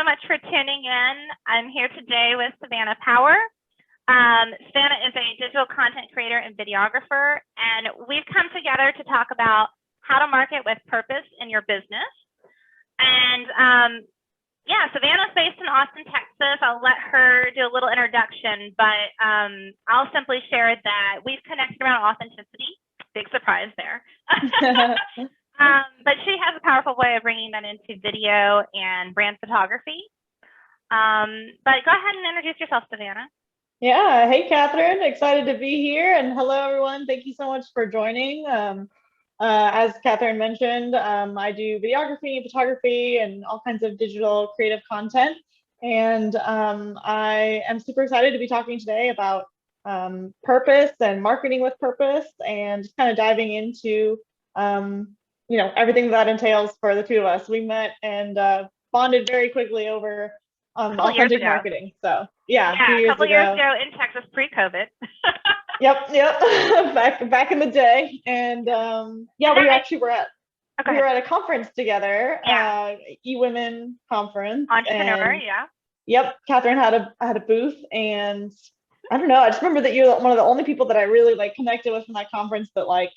so much for tuning in. I'm here today with Savannah Power. Savannah is a digital content creator and videographer, and we've come together to talk about how to market with purpose in your business. And Savannah's based in Austin, Texas. I'll let her do a little introduction, but I'll simply share that we've connected around authenticity. Big surprise there. But she has a powerful way of bringing that into video and brand photography. But go ahead and introduce yourself, Savannah. Yeah. Hey, Katherine. Excited to be here. And hello, everyone. Thank you so much for joining. As Katherine mentioned, I do videography and photography and all kinds of digital creative content. And I am super excited to be talking today about purpose and marketing with purpose, and just kind of diving into everything that entails for the two of us. We met and bonded very quickly over authentic marketing. So yeah, a couple years ago in Texas, pre-COVID. Yep. back in the day. And we actually were at a conference together, eWomen conference. Entrepreneur, and, Yep. Katherine had a booth, and I don't know, I just remember that you're one of the only people that I really connected with in that conference that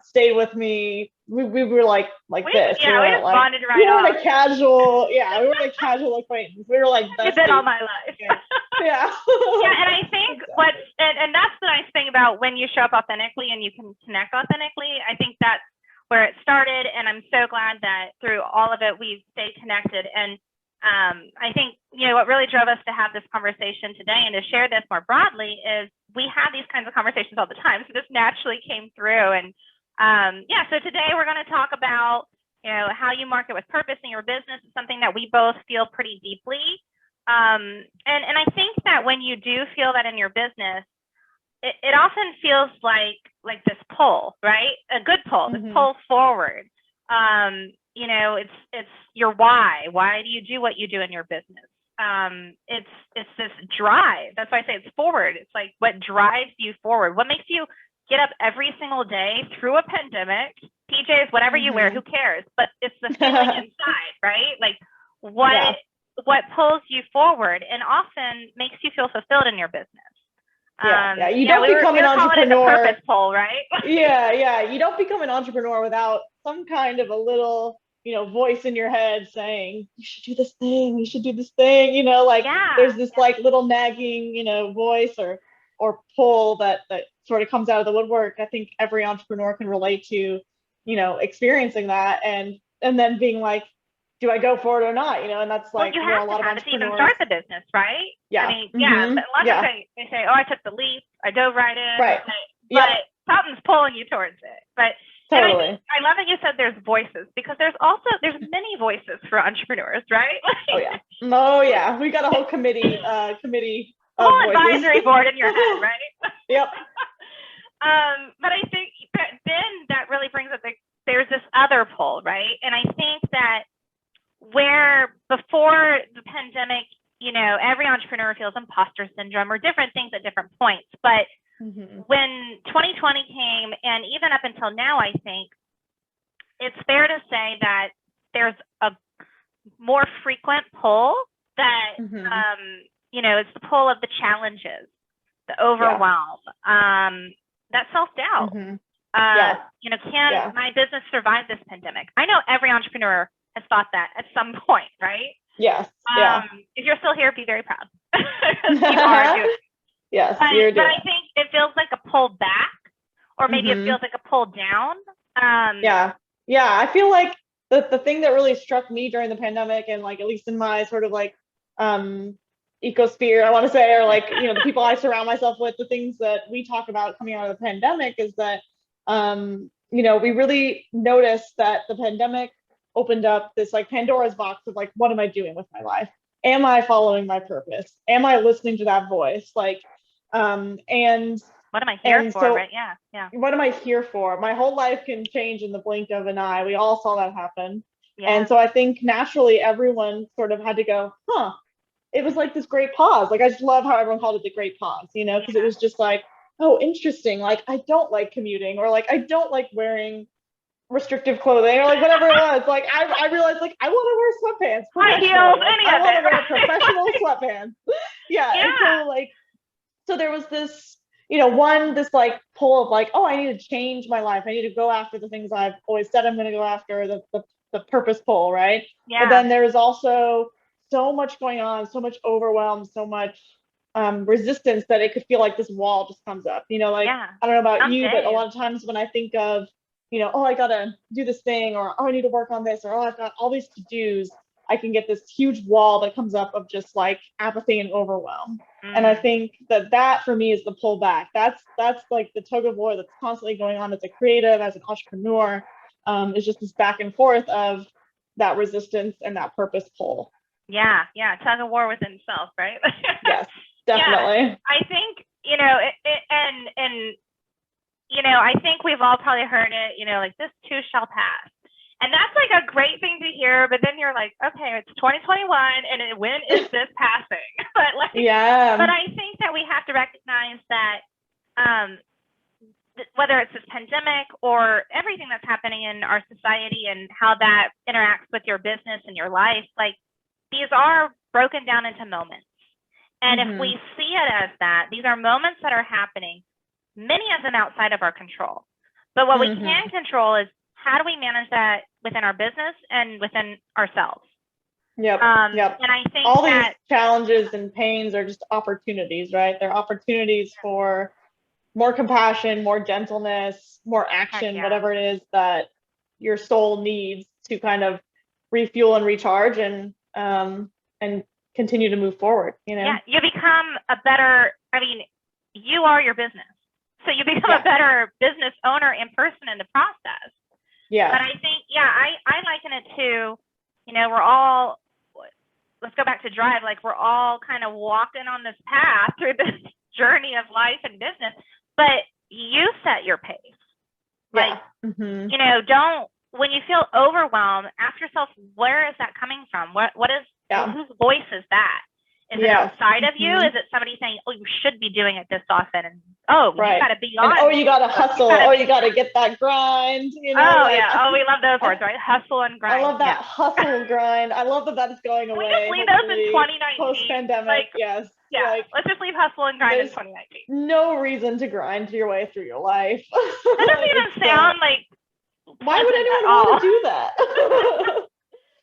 stayed with me. We were like this. Yeah, we just bonded right we weren't a casual, we weren't a casual acquaintance. We were like besties. You've been all my life. Yeah. Yeah, and I think and that's the nice thing about when you show up authentically and you can connect authentically. I think that's where it started, and I'm so glad that through all of it we've stayed connected. And I think what really drove us to have this conversation today and to share this more broadly is we have these kinds of conversations all the time, so this naturally came through. And so today we're going to talk about how you market with purpose in your business. It's something that we both feel pretty deeply. And I think that when you do feel that in your business, it often feels like this pull, right? A good pull, this pull forward. It's your why. Why do you do what you do in your business? It's this drive. That's why I say it's forward. It's like what drives you forward. What makes you get up every single day through a pandemic? PJs, whatever you wear, who cares? But it's the feeling inside, right? Like what pulls you forward and often makes you feel fulfilled in your business. You don't become an entrepreneur. Purpose pull, right? You don't become an entrepreneur without some kind of a little, voice in your head saying, you should do this thing, you should do this thing, there's this little nagging, voice or pull that sort of comes out of the woodwork. I think every entrepreneur can relate to, experiencing that and then being like, do I go for it or not? And that's you have a lot of entrepreneurs to even start the business, right? Yeah. I mean, but a lot of times they say, oh, I took the leap, I dove right in. Right. But something's pulling you towards it. But totally. I love that you said there's voices, because there's many voices for entrepreneurs, right? Oh yeah. We got a whole committee whole advisory board in your head, right? Yep. But I think then that really brings up there's this other pull, right? And I think that where before the pandemic, every entrepreneur feels imposter syndrome or different things at different points. But when 2020 came, and even up until now, I think it's fair to say that there's a more frequent pull that, it's the pull of the challenges, the overwhelm, that self-doubt. Can my business survive this pandemic? I know every entrepreneur has thought that at some point, right? Yes. If you're still here, be very proud. You are doing it. Yes, but I think it feels like a pull back, or maybe it feels like a pull down. I feel like the thing that really struck me during the pandemic, and at least in my sort of ecosphere, I want to say, or the people I surround myself with, the things that we talk about coming out of the pandemic is that we really noticed that the pandemic opened up this Pandora's box of what am I doing with my life? Am I following my purpose? Am I listening to that voice? And what am I here for? Right? Yeah. What am I here for? My whole life can change in the blink of an eye. We all saw that happen. Yeah. And so I think naturally everyone sort of had to go, it was this great pause. I just love how everyone called it the great pause, because it was just oh, interesting. I don't like commuting, or I don't like wearing restrictive clothing or like whatever it was. Like I realized like I want to wear sweatpants. High heels, any I of want it. to wear professional sweatpants. Yeah. Yeah. And so like, so there was this, this like pull of like, oh, I need to change my life. I need to go after the things I've always said I'm going to go after, the purpose pull, right? Yeah. But then there was also so much going on, so much overwhelm, so much resistance that it could feel like this wall just comes up. Like Yeah. I don't know about Some you, but a days. lot of times when I think of, oh, I gotta do this thing, or oh, I need to work on this, or oh, I've got all these to-dos, I can get this huge wall that comes up of just like apathy and overwhelm. And I think that for me is the pullback. That's like the tug of war that's constantly going on as a creative, as an entrepreneur. Is just this back and forth of that resistance and that purpose pull. Yeah, tug of war within self, right? Yes, definitely. Yeah, I think I think we've all probably heard it. Like this too shall pass. And that's like a great thing to hear, but then you're like, okay, it's 2021, and when is this passing? But like, yeah. But I think that we have to recognize that whether it's this pandemic or everything that's happening in our society and how that interacts with your business and your life, like these are broken down into moments. And if we see it as that, these are moments that are happening, many of them outside of our control. But what we can control is how do we manage that within our business and within ourselves? Yep. And I think all these challenges and pains are just opportunities, right? They're opportunities for more compassion, more gentleness, more action, whatever it is that your soul needs to kind of refuel and recharge and continue to move forward. Yeah, you become a better. You are your business, so you become a better business owner in person in the process. Yeah. But I think, I liken it to, we're all, let's go back to Drive, like we're all kind of walking on this path through this journey of life and business, but you set your pace. Like, don't, when you feel overwhelmed, ask yourself, where is that coming from? What is, whose voice is that? Is it outside of you? Is it somebody saying, oh, you should be doing it this often? And you got to be on. And, you got to hustle. You got to get that grind. We love those words, right? Hustle and grind. I love that hustle grind. I love that that's going away. We just leave those in 2019. Post-pandemic, yes. Yeah, let's just leave hustle and grind in 2019. No reason to grind your way through your life. That doesn't even sound like. Why would anyone want to do that?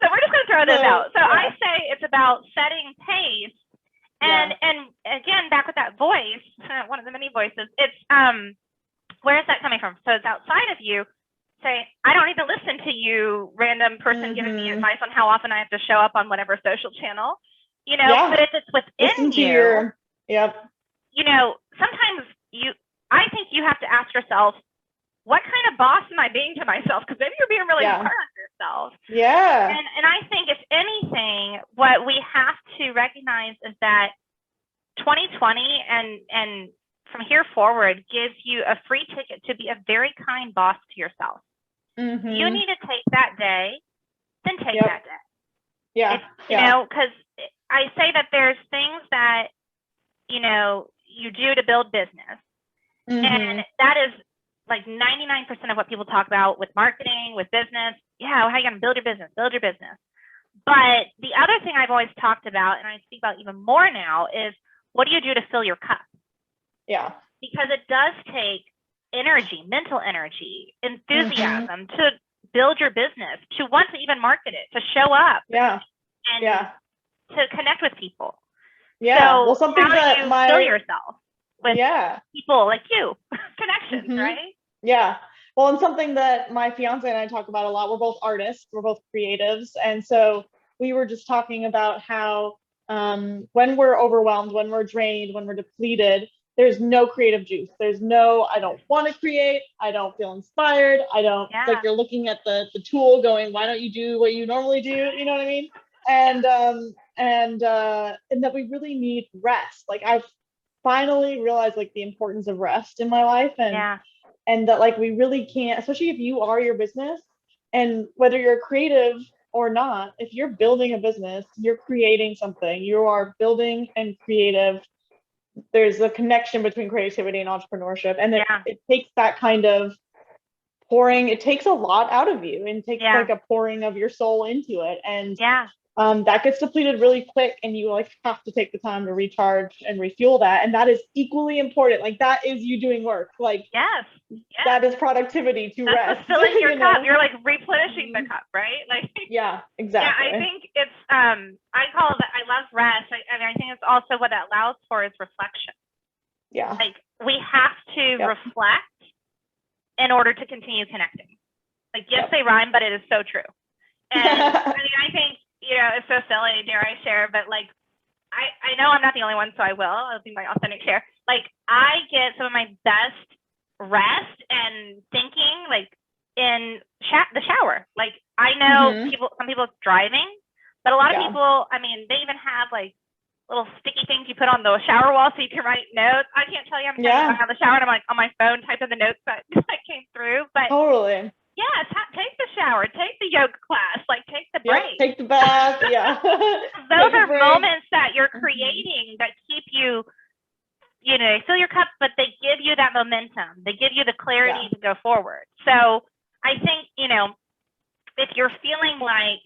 So we're just going to throw this out. So I say it's about setting pace, and again, back with that voice, one of the many voices. It's where is that coming from? So it's outside of you. Say, I don't need to listen to you, random person giving me advice on how often I have to show up on whatever social channel. But if it's within you, sometimes I think you have to ask yourself, what kind of boss am I being to myself? Because maybe you're being really hard on yourself. Yeah. And I think if anything, what we have to recognize is that 2020 and from here forward gives you a free ticket to be a very kind boss to yourself. You need to take that day, then take that day. Yeah. Because I say that there's things that, you do to build business. And that is like 99% of what people talk about with marketing, with business. How are you going to build your business? But the other thing I've always talked about, and I speak about even more now, is what do you do to fill your cup? Yeah. Because it does take energy, mental energy, enthusiasm to build your business, to want to even market it, to show up. And to connect with people. So something how that do you fill yourself with people like you, connections, right? Yeah. Well, and something that my fiance and I talk about a lot, we're both artists, we're both creatives. And so we were just talking about how when we're overwhelmed, when we're drained, when we're depleted, there's no creative juice. There's no, I don't want to create. I don't feel inspired. I don't, like you're looking at the tool going, why don't you do what you normally do? You know what I mean? And that we really need rest. Like I've finally realized like the importance of rest in my life, and that like we really can't, especially if you are your business, and whether you're creative or not, if you're building a business, you're creating something, you are building and creative. There's a connection between creativity and entrepreneurship, and it takes that kind of pouring, it takes a lot out of you and takes Yeah. like a pouring of your soul into it. And Yeah. that gets depleted really quick, and you like have to take the time to recharge and refuel that. And that is equally important. Like that is you doing work. Like Yes. that is productivity to That's rest. just filling your you cup. know? You're like replenishing the cup, right? Like Yeah, exactly. Yeah, I think it's I call it, I love rest. I mean, I think it's also what it allows for is reflection. Yeah. Like we have to reflect in order to continue connecting. Like yes, they rhyme, but it is so true. And I mean, I think, you know, it's so silly, dare I share, but like I know I'm not the only one, so I'll do my authentic share. Like I get some of my best rest and thinking like in the shower. Like I know some people driving, but a lot of people, I mean, they even have like little sticky things you put on the shower wall so you can write notes. I can't tell you how many times I'm out of the shower and I'm like on my phone typing the notes that came through. But totally. Yes, take the shower, take the yoga class, like take the break. Take the bath. Yeah. Those are moments that you're creating that keep you, you know, fill your cup, but they give you that momentum. They give you the clarity to go forward. So I think, you know, if you're feeling like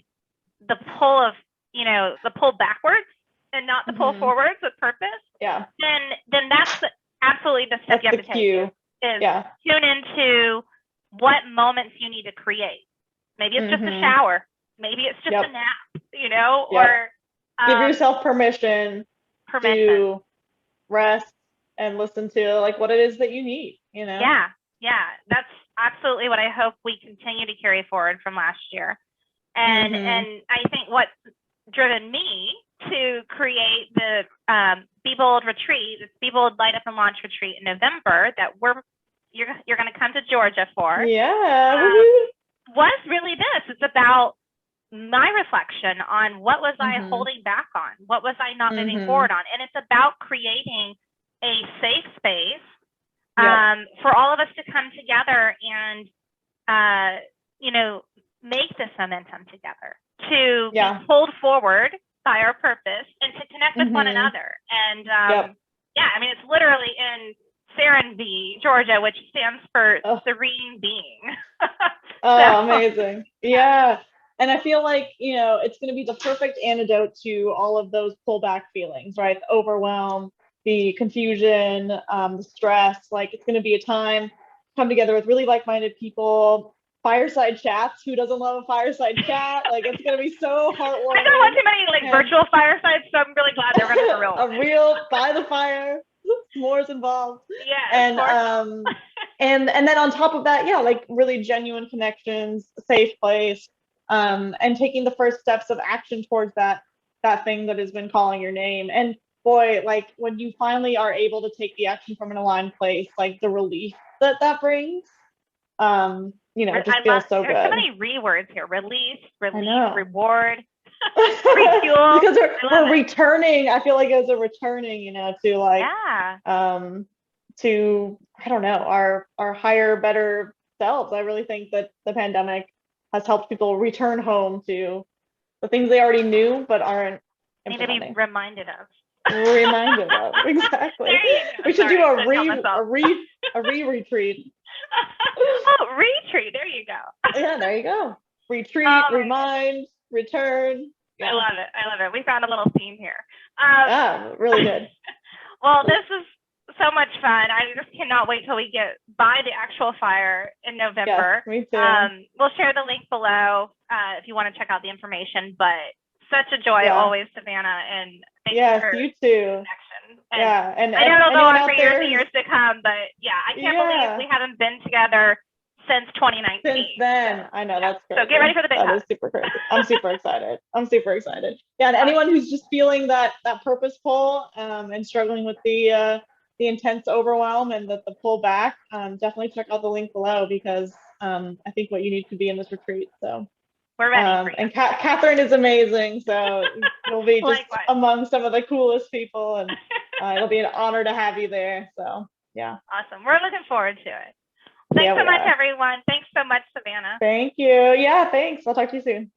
the pull of, you know, the pull backwards and not the pull forwards with purpose, then that's absolutely the step you have to take. Is tune into what moments you need to create. Maybe it's just a shower. Maybe it's just a nap, you know, or give yourself permission to rest and listen to like what it is that you need, you know? Yeah. That's absolutely what I hope we continue to carry forward from last year. And I think what's driven me to create the Be Bold retreat, this Be Bold Light Up and Launch retreat in November that you're going to come to Georgia for. Was really this. It's about my reflection on what was I holding back on? What was I not moving forward on? And it's about creating a safe space for all of us to come together and, you know, make this momentum together, to be pulled forward by our purpose and to connect with one another. And I mean, it's literally in Serenbe, Georgia, which stands for serene being. Amazing. Yeah. And I feel like, you know, it's going to be the perfect antidote to all of those pullback feelings, right? The overwhelm, the confusion, the stress. Like it's going to be a time come together with really like-minded people. Fireside chats. Who doesn't love a fireside chat? Like it's going to be so heartwarming. I don't want too many like virtual firesides, so I'm really glad they're running for real. A real by the fire. S'mores involved. And then on top of that, like really genuine connections, a safe place, and taking the first steps of action towards that thing that has been calling your name. And boy, like when you finally are able to take the action from an aligned place, like the relief that brings, you know, just feels so good. There's so many rewords here: release, reward. Refuel. Because we're returning. I feel like as a returning, you know, to like to I don't know, our higher, better selves. I really think that the pandemic has helped people return home to the things they already knew but aren't implementing. Need to be reminded of. Exactly. We should do a retreat. Retreat. There you go. Yeah, there you go. Retreat, remind, return. I love it. We found a little theme here. Really good. Well, this is so much fun. I just cannot wait till we get by the actual fire in November. Me too. We'll share the link below if you want to check out the information. But such a joy always, Savannah, and thank you for you too. Connection. And I know it'll go on for years and years to come, but I can't believe we haven't been together since 2019. Since then, I know that's crazy. So get ready for the big That is super crazy. I'm super excited. Yeah, and anyone who's just feeling that purpose pull and struggling with the intense overwhelm and the pull back, definitely check out the link below because I think what you need to be in this retreat. So we're ready for you. And Katherine is amazing, so you'll be just among some of the coolest people, and it'll be an honor to have you there. So yeah. Awesome. We're looking forward to it. Thanks so much, everyone. Thanks so much, Savannah. Thank you. Yeah, thanks. I'll talk to you soon.